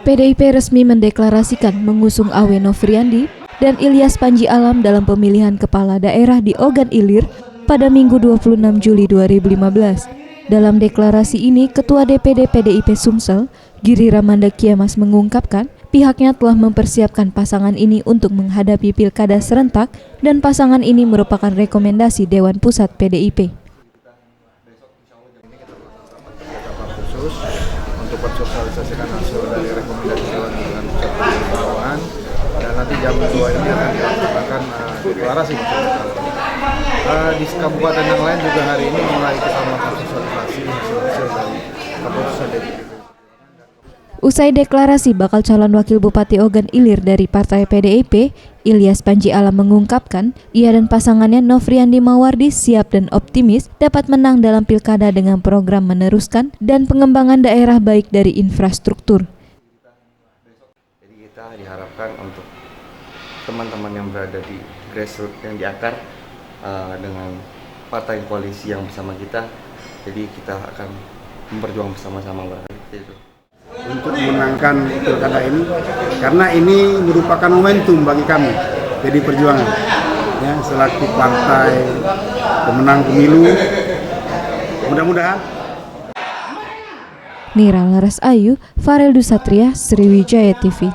PDIP resmi mendeklarasikan mengusung Awe Novriandi dan Ilyas Panji Alam dalam pemilihan kepala daerah di Ogan Ilir pada Minggu 26 Juli 2015. Dalam deklarasi ini, Ketua DPD PDIP Sumsel, Giri Ramanda Kiamas mengungkapkan pihaknya telah mempersiapkan pasangan ini untuk menghadapi pilkada serentak dan pasangan ini merupakan rekomendasi Dewan Pusat PDIP. Khusus untuk mensosialisasikan hasil dari rekomendasi Dewan Pusat dan nanti jam 2 ini akan dilaksanakan deklarasi. Di kabupaten yang lain juga hari ini mulai kita melakukan sosialisasi hasil dari keputusan DPD. Usai deklarasi bakal calon wakil Bupati Ogan Ilir dari Partai PDIP, Ilyas Panji Alam mengungkapkan ia dan pasangannya Novriandi Mawardi siap dan optimis dapat menang dalam pilkada dengan program meneruskan dan pengembangan daerah baik dari infrastruktur. Jadi kita diharapkan untuk teman-teman yang berada di grassroots yang di akar dengan partai koalisi yang bersama kita, jadi kita akan memperjuangkan bersama-sama itu. Untuk memenangkan pilkada ini, karena ini merupakan momentum bagi kami PDI Perjuangan ya, selaku partai pemenang pemilu, mudah-mudahan. Nira Laras Ayu, Farel Dusatria, Sriwijaya TV.